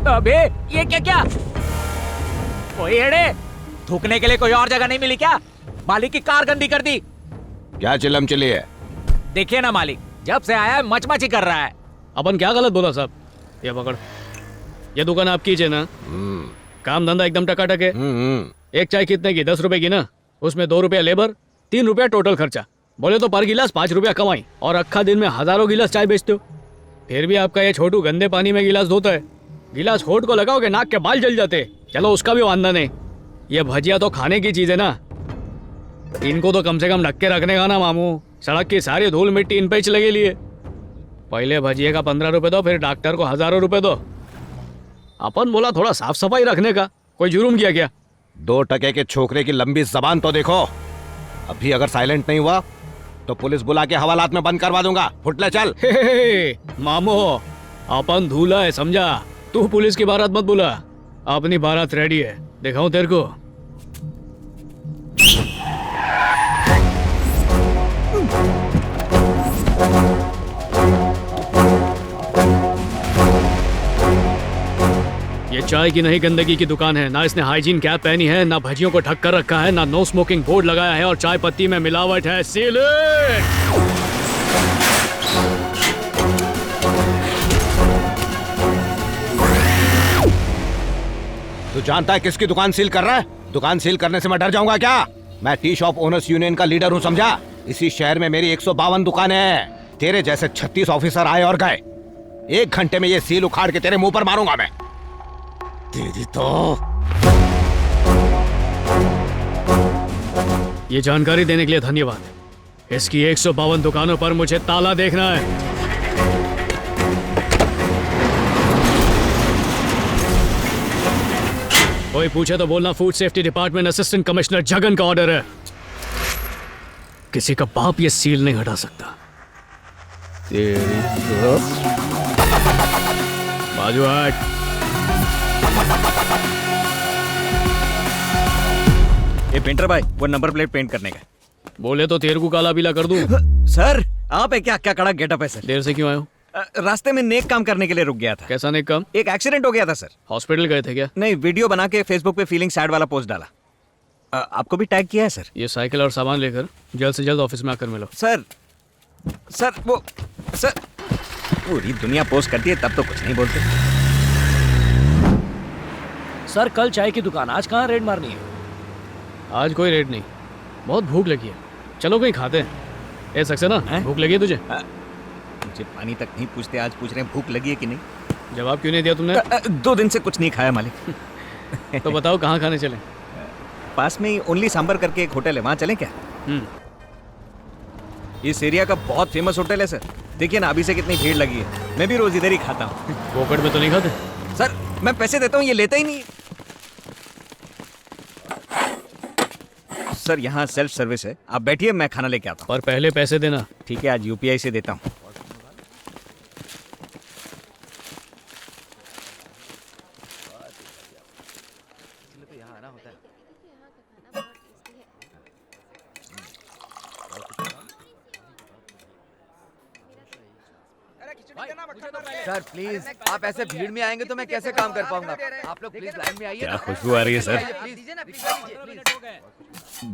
अबे ये क्या क्या? कोई एड़े थूकने के लिए कोई और जगह नहीं मिली क्या? मालिक की कार गंदी कर दी। क्या चिल्लम चिल्ली है? देखिए ना मालिक, जब से आया है मच ही कर रहा है। अपन क्या गलत बोला साहब? ये पकड़, ये दुकान आपकी है ना? काम धंधा एकदम टकाटक है। एक चाय कितने की? 10 रुपए की ना? उसमें 2 रुपया लेबर, 3 रुपया टोटल खर्चा। बोले तो पर गिलास 5 रुपया कमाई, और अक्खा दिन में हजारों गिलास चाय बेचते हो। फिर भी आपका ये छोटू गंदे पानी में गिलास धोता है। गिलास होठ को लगाओगे नाक के बाल जल जाते। चलो उसका भी वांदा नहीं, ये भजिया तो खाने की चीज है ना, इनको तो कम से कम ढक के रखने का ना मामू। सड़क की सारी धूल मिट्टी इन पे ही लगे लिए। पहले भजिए का 15 रुपए दो, फिर डॉक्टर को हजारों रुपए दो। अपन बोला थोड़ा साफ सफाई रखने का, कोई जुर्म किया क्या? 2 टके के छोकरे की लंबी जबान तो देखो। अभी अगर साइलेंट नहीं हुआ तो पुलिस बुला के हवालात में बंद करवा दूंगा। फुटले चल। मामो अपन धूला है समझा, तू पुलिस की बारात मत बुला। अपनी बारात रेडी है, दिखाऊं तेरे को। ये चाय की नहीं गंदगी की दुकान है। ना इसने हाइजीन कैप पहनी है, ना भजियों को ढक कर रखा है, ना नो स्मोकिंग बोर्ड लगाया है, और चाय पत्ती में मिलावट है। Seal it! तू जानता है किसकी दुकान सील कर रहा है? दुकान सील करने से मैं डर जाऊंगा क्या? मैं टी शॉप ओनर्स यूनियन का लीडर हूँ समझा। इसी शहर में मेरी 152 दुकानें हैं। तेरे जैसे 36 ऑफिसर आए और गए। 1 घंटे में ये सील उखाड़ के तेरे मुंह पर मारूंगा मैं। तेरी तो ये जानकारी देने के लिए धन्यवाद। इसकी 152 दुकानों पर मुझे ताला देखना है। कोई पूछे तो बोलना food safety department assistant commissioner Jagan का ऑर्डर है। किसी का बाप ये सील नहीं हटा सकता। तेरी तो बाजू हट। ये पेंटर भाई, वो नंबर प्लेट पेंट करने का। बोले तो तेरे को काला पीला कर दूं। सर आप है क्या? क्या कड़ा गेटअप है सर? देर से क्यों आए हो? रास्ते में नेक काम करने के लिए रुक गया था। कैसा नेक काम? एक एक्सीडेंट हो गया था सर। हॉस्पिटल गए थे क्या? नहीं, वीडियो बना के फेसबुक पे फीलिंग सैड वाला पोस्ट डाला। आपको भी टैग किया है सर। ये साइकिल और सामान लेकर जल्द से जल्द ऑफिस में आकर मिलो। सर वो सर पूरी दुनिया पोस्ट करती है तब तो कुछ नहीं बोलते। सर कल चाय की दुकान, आज कहाँ रेड मारनी है? आज कोई रेट नहीं, बहुत भूख लगी है, चलो कहीं खाते हैं। ए सक्सेना, भूख लगी है तुझे? मुझे पानी तक नहीं पूछते, आज पूछ रहे हैं भूख लगी है कि नहीं। जवाब क्यों नहीं दिया तुमने? 2 दिन से कुछ नहीं खाया मालिक। तो बताओ कहाँ खाने चलें? पास में ही ओनली सांबर करके एक होटल है, वहाँ चलें क्या? इस एरिया का बहुत फेमस होटल है सर। देखिए ना अभी से कितनी भीड़ लगी है। मैं भी रोज इधर ही खाता हूँ। पोकट में तो नहीं खाते? सर मैं पैसे देता हूँ, ये लेता ही नहीं। सर यहाँ सेल्फ सर्विस है, आप बैठिए मैं खाना लेके आता हूँ। पर पहले पैसे देना। ठीक है, आज यूपीआई से देता हूँ। सर प्लीज, आप ऐसे भीड़ में आएंगे तो मैं कैसे काम कर पाऊंगा? आप लोग प्लीज लाइन में आइए। क्या खुशबू आ रही है सर।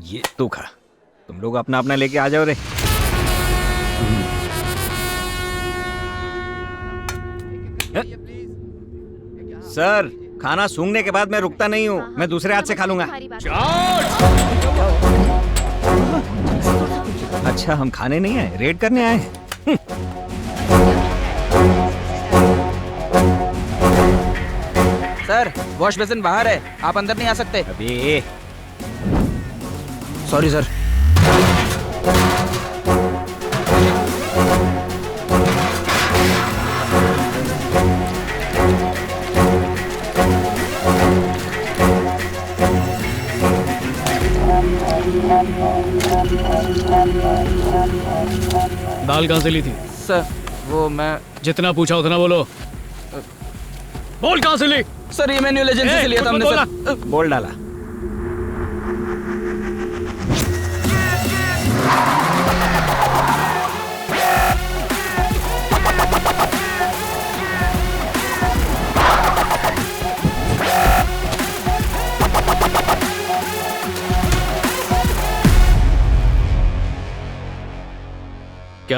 ये तू खा, तुम लोग अपना अपना लेके आ जाओ रे। सर खाना सूंघने के बाद मैं रुकता नहीं हूँ, मैं दूसरे हाथ से खा लूंगा। अच्छा हम खाने नहीं आए, रेड करने आए हैं। सर वॉश बेसिन बाहर है, आप अंदर नहीं आ सकते। अबे सॉरी सर। दाल कहाँ से ली थी? सर वो मैं जितना पूछा उतना बोलो। बोल कहाँ से ली? सर इमैन्युअल एजेंसी से लिया था हमने सर। बोल डाला।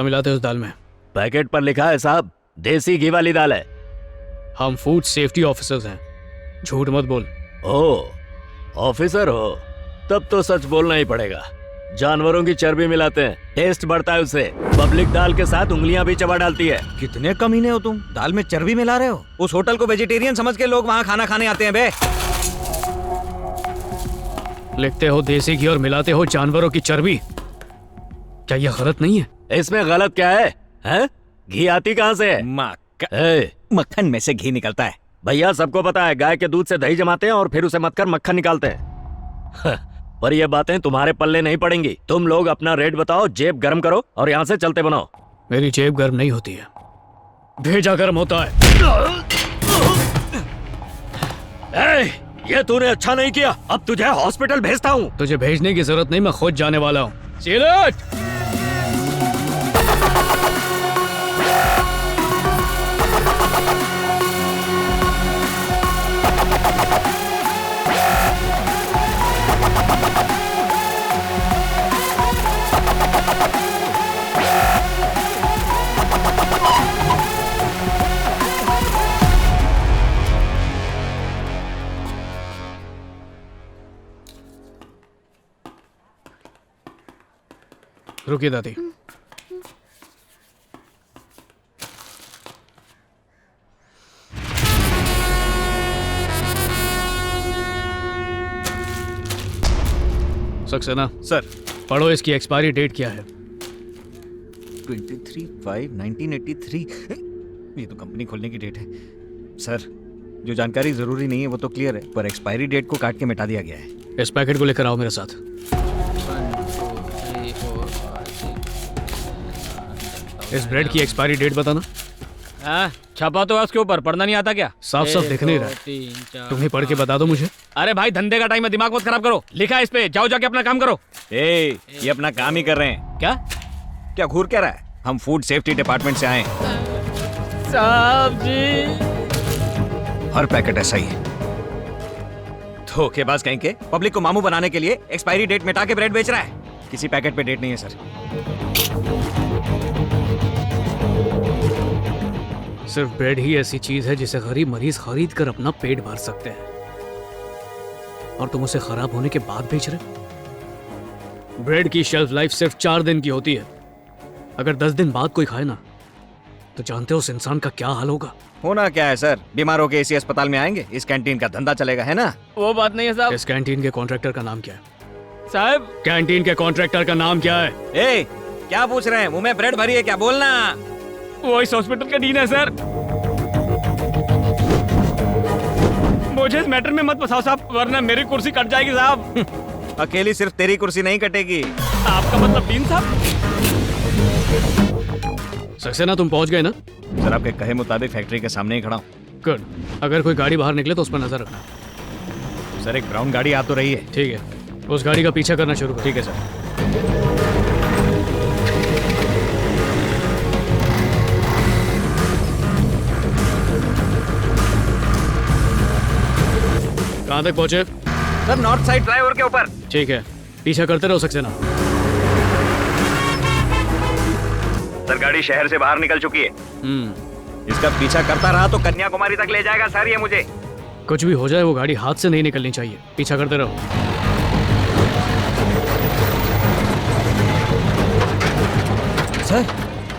क्या मिलाते हो उस दाल में? पैकेट पर लिखा है साहब, देसी घी वाली दाल है। हम फूड सेफ्टी ऑफिसर्स हैं, झूठ मत बोल। ओ, ऑफिसर हो तब तो सच बोलना ही पड़ेगा। जानवरों की चर्बी मिलाते हैं, टेस्ट बढ़ता है उससे। पब्लिक दाल के साथ उंगलियां भी चबा डालती है। कितने कमीने हो तुम, दाल में चर्बी मिला रहे हो? उस होटल को वेजिटेरियन समझ के लोग वहाँ खाना खाने आते हैं बे। लिखते हो देसी घी और मिलाते हो जानवरों की चर्बी, क्या यह गलत नहीं है? इसमें गलत क्या है, हैं? घी आती कहाँ से है? मक्खन में से घी निकलता है भैया, सबको पता है। गाय के दूध से दही जमाते हैं और फिर उसे मथकर मक्खन निकालते हैं। पर ये बातें तुम्हारे पल्ले नहीं पड़ेंगी। तुम लोग अपना रेट बताओ, जेब गर्म करो और यहाँ से चलते बनाओ। मेरी जेब गर्म नहीं होती है, भेजा गर्म होता है। ये तूने अच्छा नहीं किया, अब तुझे हॉस्पिटल भेजता हूँ। तुझे भेजने की जरूरत नहीं, मैं खुद जाने वाला हूँ। सीलट! रुकिए दादी। सक्सेना सर। पढ़ो, इसकी एक्सपायरी डेट क्या है? 23/5/1983। ये तो कंपनी खोलने की डेट है सर। जो जानकारी जरूरी नहीं है वो तो क्लियर है, पर एक्सपायरी डेट को काट के मिटा दिया गया है। इस पैकेट को लेकर आओ मेरे साथ। इस ब्रेड की एक्सपायरी डेट बताना। छपा तो है उसके ऊपर, पढ़ना नहीं आता क्या? साफ साफ दिख नहीं रहा, तुम ही पढ़ के बता दो मुझे। अरे भाई, धंधे का टाइम है, दिमाग मत खराब करो। लिखा है इस पे, जाओ जाके अपना काम करो। ये अपना काम ही कर रहे हैं। क्या घूर क्या रहा है? हम फूड सेफ्टी डिपार्टमेंट से आए हैं। साहब जी, हर पैकेट ऐसा ही है। धोखेबाज कहीं के, पब्लिक को मामू बनाने के लिए एक्सपायरी डेट मिटा के ब्रेड बेच रहा है। किसी पैकेट पे डेट नहीं है सर। सिर्फ ब्रेड ही ऐसी चीज है जिसे गरीब मरीज खरीद कर अपना पेट भर सकते हैं, और तुम उसे खराब होने के बाद बेच रहे। ब्रेड की शेल्फ लाइफ सिर्फ 4 दिन की होती है। अगर 10 दिन बाद कोई खाए ना, तो जानते हो उस इंसान का क्या हाल होगा? होना क्या है सर, बीमार होके इसी अस्पताल में आएंगे, इस कैंटीन का धंधा चलेगा, है ना? वो बात नहीं है साहब। इस कैंटीन के कॉन्ट्रैक्टर का नाम क्या है? साहब, कैंटीन के कॉन्ट्रैक्टर का नाम क्या है? ए, क्या पूछ रहे हैं? मुंह में ब्रेड भरी है क्या? बोलना। वो इस हॉस्पिटल का डीन है सर। मुझे इस मैटर में मत फंसाओ साहब, वरना मेरी कुर्सी कट जाएगी साहब। अकेली सिर्फ तेरी कुर्सी नहीं कटेगी। आपका मतलब डीन साहब? सक्सेना, तुम पहुंच गए ना? सर, आपके कहे मुताबिक फैक्ट्री के सामने ही खड़ा हूँ। गुड। अगर कोई गाड़ी बाहर निकले तो उस पर नजर रखना। सर, एक ब्राउन गाड़ी आ तो रही है। ठीक है, उस गाड़ी का पीछा करना शुरू करो। ठीक है सर। कहाँ तक पहुंचे? सर, नॉर्थ साइड फ्लाईओवर के ऊपर। ठीक है, पीछा करते रहो सक्सेना। सर, गाड़ी शहर से बाहर निकल चुकी है। इसका पीछा करता रहा तो कन्याकुमारी तक ले जाएगा सर ये मुझे। कुछ भी हो जाए, वो गाड़ी हाथ से नहीं निकलनी चाहिए। पीछा करते रहो। सर,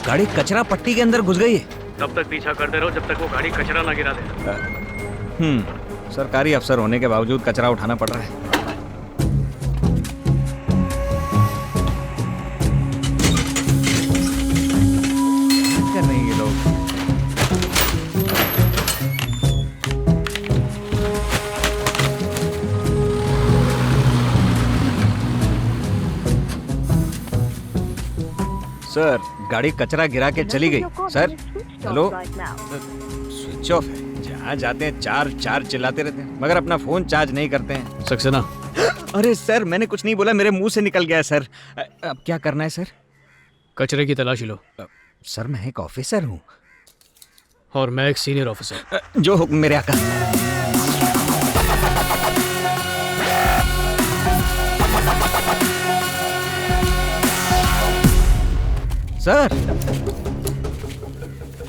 गाड़ी कचरा पट्टी के अंदर घुस गई है। तब तक पीछा करते रहो जब तक वो गाड़ी कचरा ना गिरा दे। सरकारी अफसर होने के बावजूद कचरा उठाना पड़ रहा है। कर रहे हैं ये लोग। सर, गाड़ी कचरा गिरा के चली गई। सर, हेलो, स्विच ऑफ है। जहाँ जाते हैं चार चिल्लाते रहते हैं, मगर अपना फोन चार्ज नहीं करते हैं। सक्सेना, अरे सर, मैंने कुछ नहीं बोला, मेरे मुंह से निकल गया सर। अब क्या करना है सर? कचरे की तलाशी लो। सर, मैं एक ऑफिसर हूँ। और मैं एक सीनियर ऑफिसर। जो हुक्म मेरे आका। सर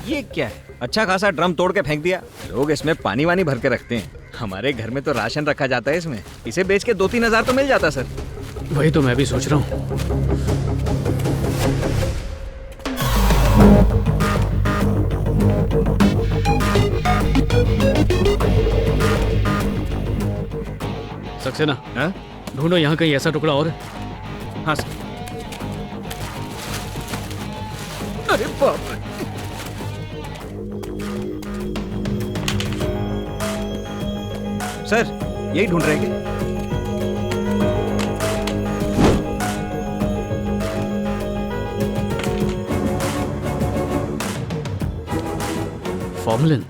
ये क्या है? अच्छा खासा ड्रम तोड़ के फेंक दिया। लोग इसमें पानी वानी भर के रखते हैं। हमारे घर में तो राशन रखा जाता है इसमें। इसे बेच के 2-3 हजार तो मिल जाता सर। वही तो मैं भी सोच रहा हूँ। सक्सेना, हाँ? ढूंढो यहाँ कहीं ऐसा टुकड़ा और है। हाँ सर। अरे बाप रे। सर यही ढूंढ रहे हैं फॉर्मुलिन।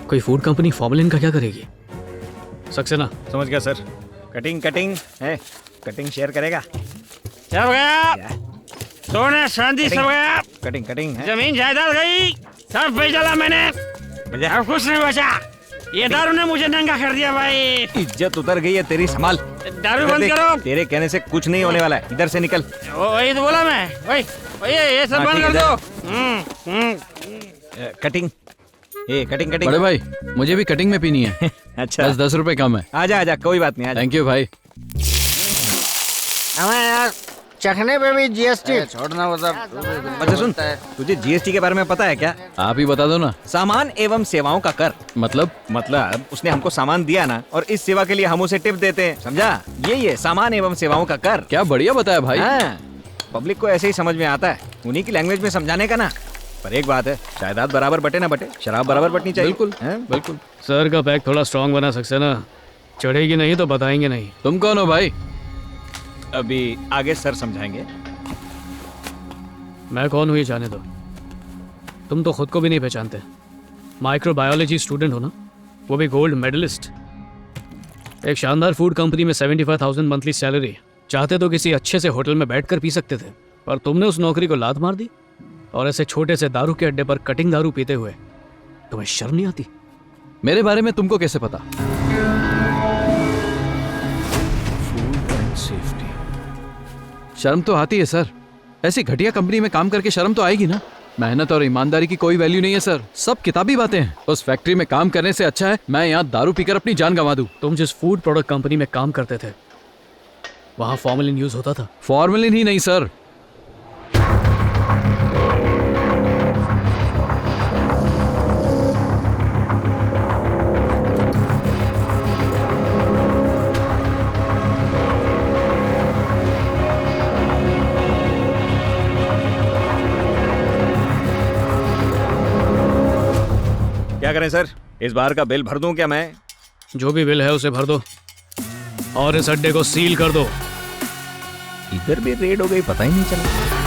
कोई फूड कंपनी फॉर्मुलिन का क्या करेगी? सक्सेना, समझ गया सर। कटिंग कटिंग है, कटिंग शेयर करेगा। सब गया, सोना चांदी सब गया, कटिंग कटिंग है। जमीन जायदाद गई, सब बेच डाला मैंने, अब कुछ नहीं बचा। ये दारू ने मुझे नंगा कर दिया भाई। इज्जत उतर गई है तेरी, संभाल। दारू बंद करो। तेरे कहने से कुछ नहीं होने वाला है, इधर से निकल। वही तो बोला मैं। वही ये सब हाँ, बंद ठीक कर है, दो। कटिंग ये कटिंग कटिंग। बड़े भाई, मुझे भी कटिंग में पीनी है। अच्छा बस 10 रुपए कम है। आजा आजा, कोई बात नहीं, आजा। थैंक यू भाई। हमें यार चखने पे भी जीएसटी। छोड़ना वो सब। अच्छा सुन, तुझे जीएसटी के बारे में पता है क्या? आप ही बता दो ना। सामान एवं सेवाओं का कर। मतलब उसने हमको सामान दिया ना, और इस सेवा के लिए हम उसे टिप देते हैं, समझा? ये सामान एवं सेवाओं का कर। क्या बढ़िया बताया भाई। हाँ, पब्लिक को ऐसे ही समझ में आता है, उन्हीं की लैंग्वेज में समझाने का ना। पर एक बात है, जायदाद बराबर बटे ना बटे, शराब बराबर बटनी चाहिए। बिल्कुल हैं? बिल्कुल। सर का पैक थोड़ा स्ट्रांग बना सक्सेना। चढ़ेगी नहीं तो बताएंगे नहीं। तुम कौन हो भाई? अभी आगे सर समझाएंगे। मैं कौन हूँ ये जाने दो। तुम तो खुद को भी नहीं पहचानते। माइक्रोबायोलॉजी स्टूडेंट हो ना, वो भी गोल्ड मेडलिस्ट। एक शानदार फूड कंपनी में 75,000 मंथली सैलरी। चाहते तो किसी अच्छे से होटल में बैठकर पी सकते थे, पर तुमने उस नौकरी को लात मार दी। और ऐसे छोटे से दारू के अड्डे पर कटिंग दारू पीते हुए तुम्हें शर्म नहीं आती? मेरे बारे में तुमको कैसे पता? शर्म तो आती है सर। ऐसी घटिया कंपनी में काम करके शर्म तो आएगी ना। मेहनत और ईमानदारी की कोई वैल्यू नहीं है सर, सब किताबी बातें हैं। उस फैक्ट्री में काम करने से अच्छा है मैं यहाँ दारू पीकर अपनी जान गंवा दूं। तुम जिस फूड प्रोडक्ट कंपनी में काम करते थे वहां फॉर्मुलिन यूज होता था? फॉर्मुलिन ही नहीं सर। क्या करें सर, इस बार का बिल भर दूं क्या मैं? जो भी बिल है उसे भर दो और इस अड्डे को सील कर दो। इधर भी रेड हो गई, पता ही नहीं चला।